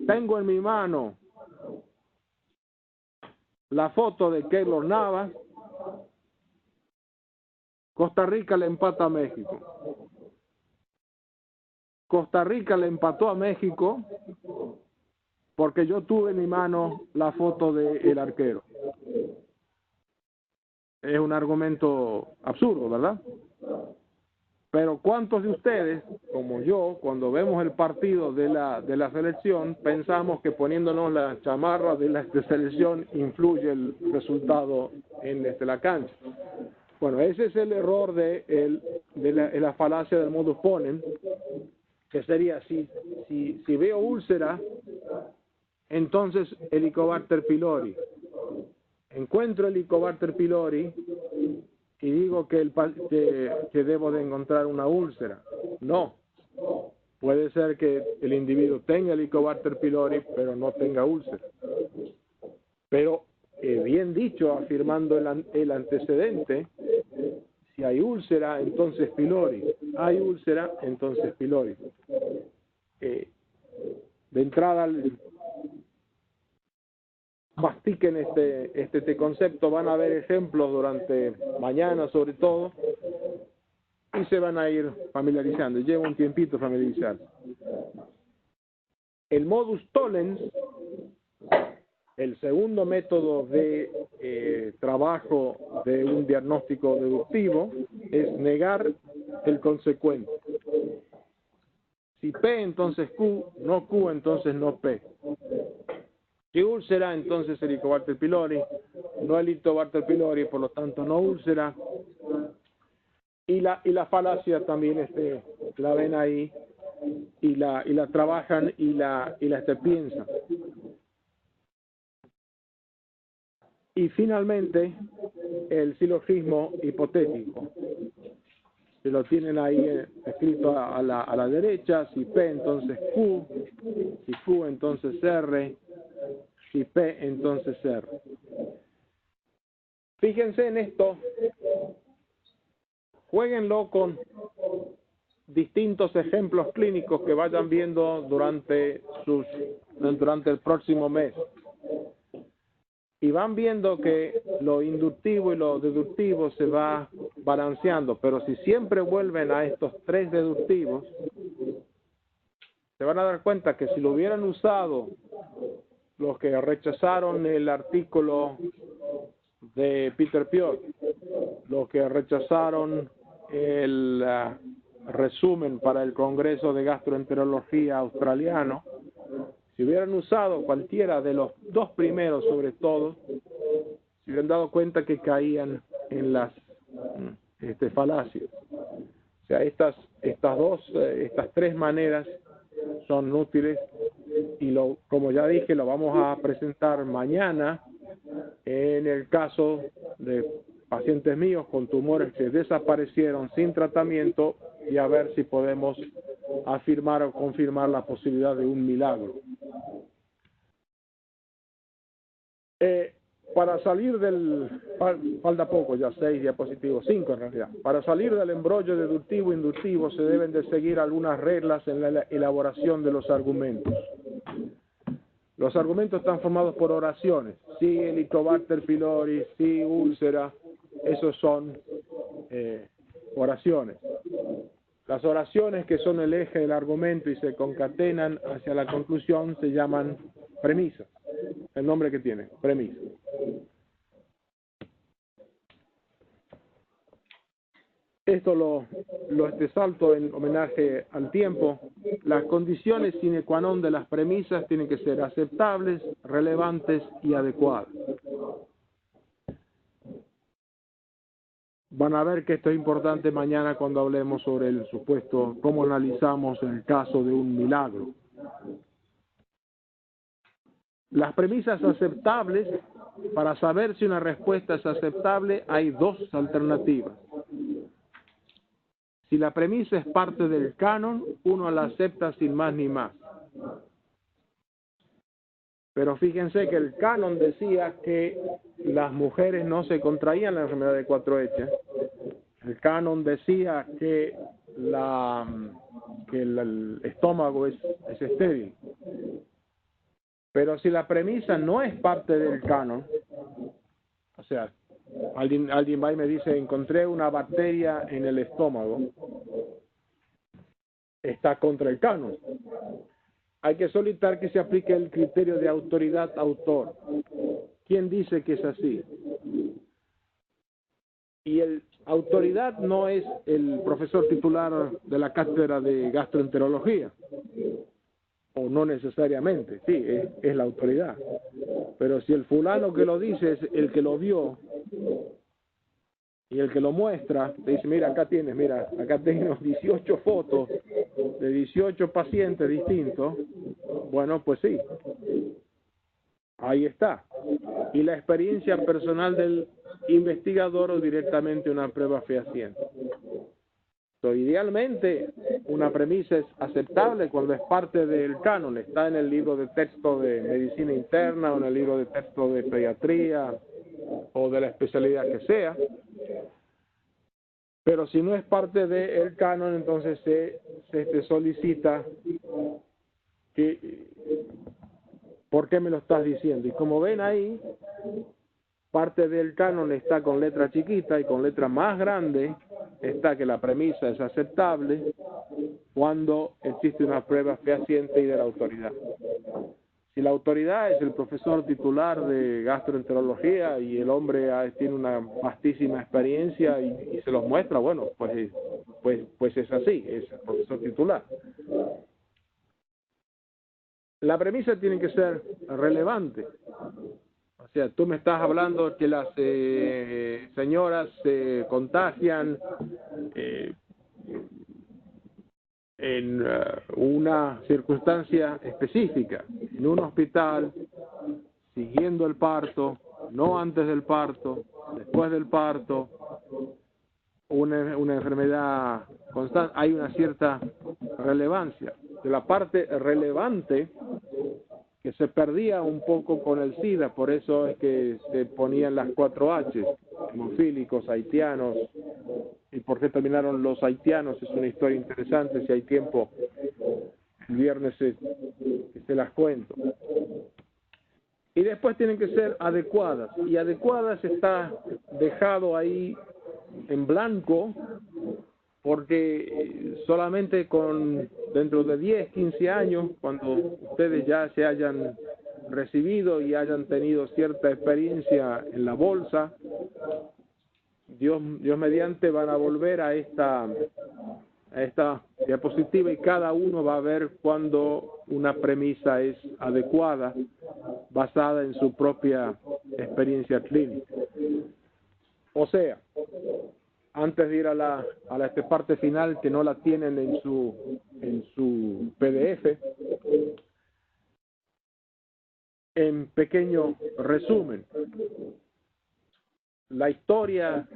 tengo en mi mano la foto de Keylor Navas, Costa Rica le empata a México. Costa Rica le empató a México porque yo tuve en mi mano la foto del arquero. Es un argumento absurdo, ¿verdad? Pero ¿cuántos de ustedes, como yo, cuando vemos el partido de la selección, pensamos que poniéndonos la chamarra de la selección influye el resultado en la cancha? Bueno, ese es el error de la falacia del modus ponens, que sería, si veo úlcera, entonces Helicobacter pylori. Encuentro Helicobacter pylori y digo que debo de encontrar una úlcera. No. Puede ser que el individuo tenga Helicobacter pylori, pero no tenga úlcera. Pero, bien dicho, afirmando el antecedente, si hay úlcera, entonces pylori. Hay úlcera, entonces pylori. De entrada, mastiquen este concepto. Van a ver ejemplos durante mañana, sobre todo, y se van a ir familiarizando. Lleva un tiempito familiarizarse. El modus tollens, el segundo método de trabajo de un diagnóstico deductivo, es negar el consecuente. Si P, entonces Q, no Q, entonces no P. Si úlcera, entonces Helicobacter pylori, no Helicobacter pylori, por lo tanto no úlcera. Y la falacia también la ven ahí y la trabajan y la piensan. Y finalmente, el silogismo hipotético. Si lo tienen ahí escrito a la derecha, si P, entonces Q, si Q, entonces R, si P, entonces R. Fíjense en esto, juéguenlo con distintos ejemplos clínicos que vayan viendo durante el próximo mes. Y van viendo que lo inductivo y lo deductivo se va balanceando, pero si siempre vuelven a estos tres deductivos, se van a dar cuenta que si lo hubieran usado los que rechazaron el artículo de Peter Piot, los que rechazaron el resumen para el Congreso de Gastroenterología australiano, si hubieran usado cualquiera de los dos primeros, sobre todo, se hubieran dado cuenta que caían en las falacias. O sea, estas tres maneras son útiles y como ya dije, lo vamos a presentar mañana en el caso de pacientes míos con tumores que desaparecieron sin tratamiento y a ver si podemos afirmar o confirmar la posibilidad de un milagro. Para salir falta poco, ya 6 diapositivos, 5 en realidad. Para salir del embrollo deductivo e inductivo se deben de seguir algunas reglas en la elaboración de los argumentos. Los argumentos están formados por oraciones. Si Helicobacter pylori, si úlcera, esos son oraciones. Las oraciones que son el eje del argumento y se concatenan hacia la conclusión se llaman premisas. El nombre que tiene, premisa. Esto lo salto en homenaje al tiempo. Las condiciones sine qua non de las premisas tienen que ser aceptables, relevantes y adecuadas. Van a ver que esto es importante mañana cuando hablemos sobre el supuesto, cómo analizamos el caso de un milagro. Las premisas aceptables, para saber si una respuesta es aceptable, hay dos alternativas. Si la premisa es parte del canon, uno la acepta sin más ni más. Pero fíjense que el canon decía que las mujeres no se contraían la enfermedad de 4H. El canon decía que el estómago es estéril. Pero si la premisa no es parte del canon, o sea, alguien va y me dice, encontré una bacteria en el estómago, está contra el canon. Hay que solicitar que se aplique el criterio de autoridad-autor. ¿Quién dice que es así? Y el autoridad no es el profesor titular de la cátedra de gastroenterología, o no necesariamente, sí, es la autoridad. Pero si el fulano que lo dice es el que lo vio, y el que lo muestra, te dice, mira, acá tienes, mira, acá tengo 18 fotos de 18 pacientes distintos, bueno, pues sí, ahí está. Y la experiencia personal del investigador o directamente una prueba fehaciente. Idealmente, una premisa es aceptable cuando es parte del canon, está en el libro de texto de medicina interna o en el libro de texto de pediatría o de la especialidad que sea. Pero si no es parte del canon, entonces se solicita que, ¿por qué me lo estás diciendo? Y como ven ahí, parte del canon está con letra chiquita y con letra más grande está que la premisa es aceptable cuando existe una prueba fehaciente y de la autoridad. Si la autoridad es el profesor titular de gastroenterología y el hombre tiene una vastísima experiencia y se los muestra, bueno, pues es así, es el profesor titular. La premisa tiene que ser relevante. O sea, tú me estás hablando que las señoras se contagian en una circunstancia específica, en un hospital, siguiendo el parto, no antes del parto, después del parto, una enfermedad constante, hay una cierta relevancia. De la parte relevante que se perdía un poco con el SIDA, por eso es que se ponían las 4H, hemofílicos, haitianos. ¿Y por qué terminaron los haitianos? Es una historia interesante, si hay tiempo, el viernes se las cuento. Y después tienen que ser adecuadas, y adecuadas está dejado ahí en blanco, porque solamente dentro de 10, 15 años, cuando ustedes ya se hayan recibido y hayan tenido cierta experiencia en la bolsa, Dios mediante van a volver a esta diapositiva y cada uno va a ver cuando una premisa es adecuada, basada en su propia experiencia clínica. O sea, antes de ir a esta parte final que no la tienen en su PDF, en pequeño resumen, la historia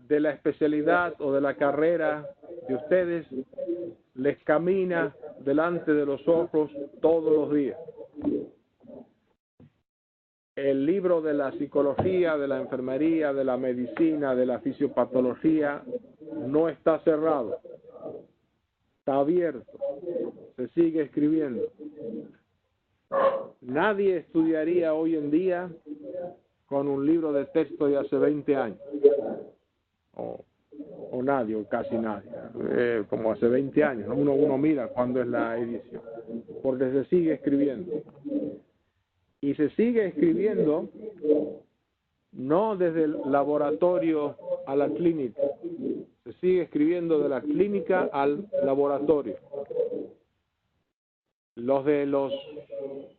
de la especialidad o de la carrera de ustedes les camina delante de los ojos todos los días. el libro de la psicología, de la enfermería, de la medicina, de la fisiopatología no está cerrado, está abierto, se sigue escribiendo. Nadie estudiaría hoy en día con un libro de texto de hace 20 años, o nadie, o casi nadie, como hace 20 años, ¿no? Uno mira cuándo es la edición, porque se sigue escribiendo. Y se sigue escribiendo no desde el laboratorio a la clínica, se sigue escribiendo de la clínica al laboratorio. Los de los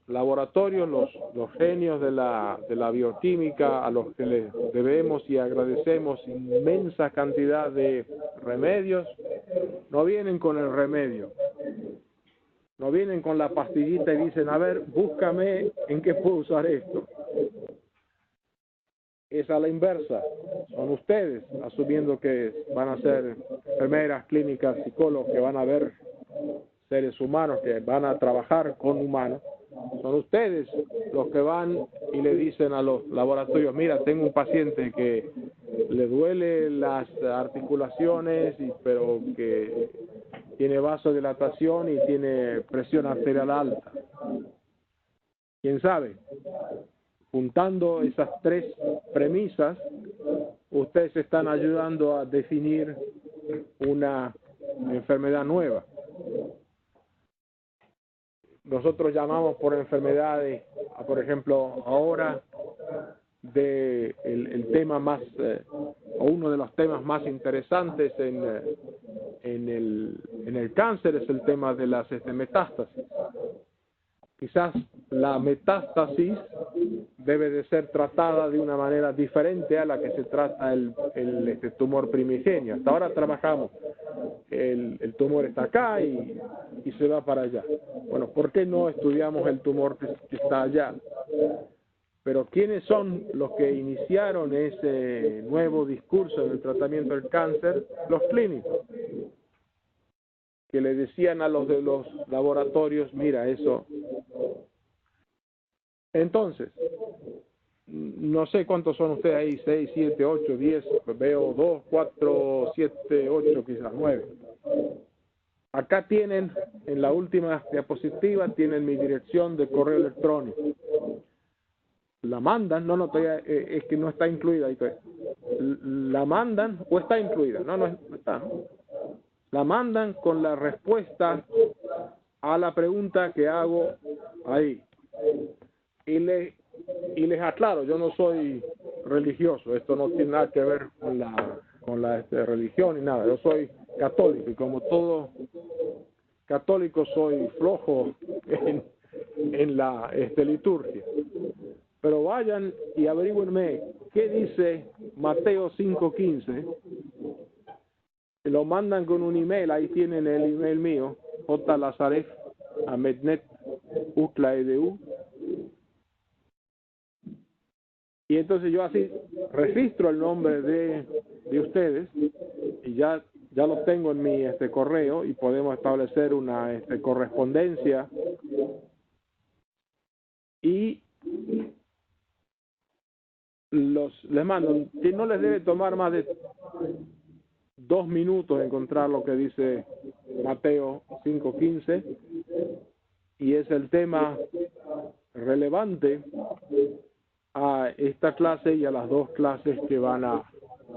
laboratorios, los genios de la bioquímica, a los que les debemos y agradecemos inmensa cantidad de remedios, no vienen con el remedio, no vienen con la pastillita y dicen, a ver, búscame en qué puedo usar esto. Es a la inversa, son ustedes, asumiendo que van a ser enfermeras, clínicas, psicólogos, que van a ver seres humanos, que van a trabajar con humanos, son ustedes los que van y le dicen a los laboratorios, mira, tengo un paciente que le duele las articulaciones, pero que tiene vasodilatación y tiene presión arterial alta. ¿Quién sabe? Juntando esas tres premisas, ustedes están ayudando a definir una enfermedad nueva. Nosotros llamamos por enfermedades, por ejemplo, ahora el tema más, o uno de los temas más interesantes en el cáncer es el tema de las metástasis. Quizás la metástasis debe de ser tratada de una manera diferente a la que se trata el tumor primigenio. Hasta ahora trabajamos, el tumor está acá y se va para allá. Bueno, ¿por qué no estudiamos el tumor que está allá? Pero ¿quiénes son los que iniciaron ese nuevo discurso en el tratamiento del cáncer? Los clínicos, que le decían a los de los laboratorios, mira, eso. Entonces, no sé cuántos son ustedes ahí, 6, 7, 8, 10, veo 2, 4, 7, 8, quizás 9. Acá tienen, en la última diapositiva, tienen mi dirección de correo electrónico. La mandan, es que no está incluida. La mandan, o está incluida, no está, ¿no? La mandan con la respuesta a la pregunta que hago ahí. Y les aclaro, yo no soy religioso, esto no tiene nada que ver con la religión ni nada, yo soy católico y como todo católico soy flojo en la liturgia. Pero vayan y averigüenme qué dice Mateo 5:15. Lo mandan con un email, ahí tienen el email mío, jlazaref@mednet.ucla.edu. Y entonces yo así registro el nombre de ustedes y ya lo tengo en mi correo y podemos establecer una correspondencia y les mando, que no les debe tomar más de 2 minutos encontrar lo que dice Mateo 5:15 y es el tema relevante a esta clase y a las 2 clases que van a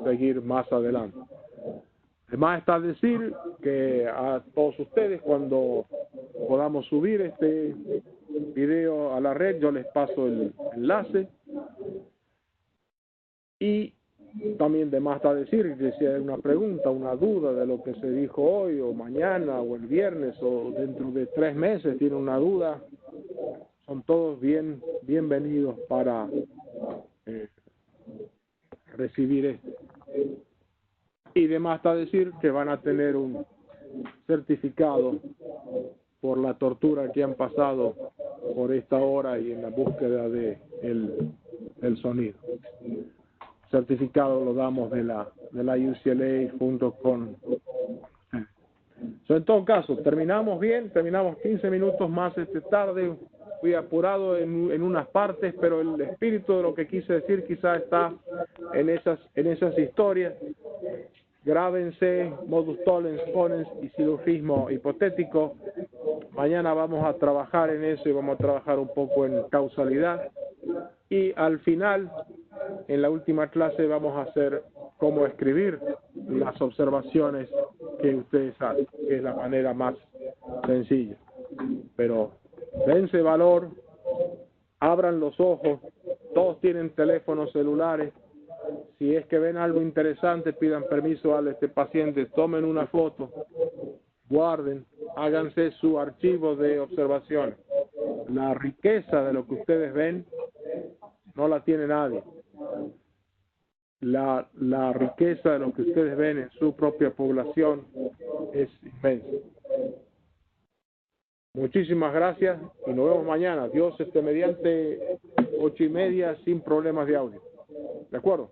seguir más adelante. Además está decir que a todos ustedes, cuando podamos subir este video a la red, yo les paso el enlace. Y también de más está decir que si hay una pregunta, una duda de lo que se dijo hoy o mañana o el viernes o dentro de 3 meses tiene una duda, son todos bienvenidos para recibir esto. Y demás está decir que van a tener un certificado por la tortura que han pasado por esta hora y en la búsqueda de el sonido. Certificado lo damos de la UCLA junto con. En todo caso, terminamos bien, terminamos 15 minutos más tarde. fui apurado en unas partes, pero el espíritu de lo que quise decir quizá está en esas historias. Grábense modus tollens, ponens y silogismo hipotético. Mañana vamos a trabajar en eso y vamos a trabajar un poco en causalidad. Y al final, en la última clase, vamos a hacer cómo escribir las observaciones que ustedes hacen, que es la manera más sencilla. Pero dense valor, abran los ojos, todos tienen teléfonos celulares. Si es que ven algo interesante, pidan permiso a este paciente, tomen una foto, guarden, háganse su archivo de observación. La riqueza de lo que ustedes ven no la tiene nadie. La riqueza de lo que ustedes ven en su propia población es inmensa. Muchísimas gracias y nos vemos mañana. Dios mediante 8:30 sin problemas de audio. ¿De acuerdo?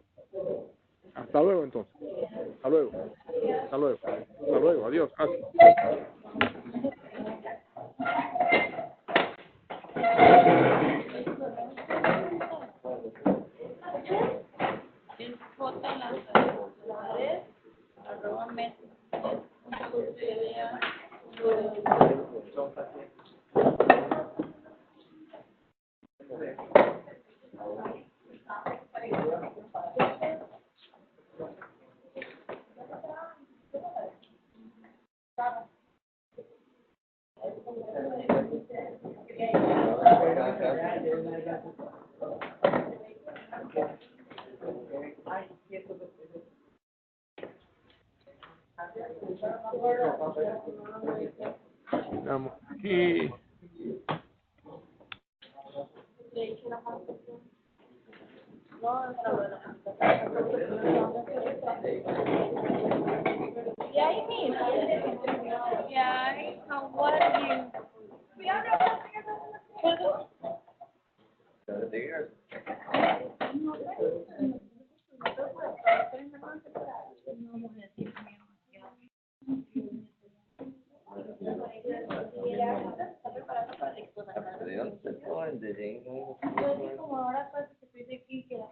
Hasta luego entonces. Hasta luego. Hasta luego. Hasta luego. Adiós. Vamos aquí. Como ahora pues, que estoy aquí, que la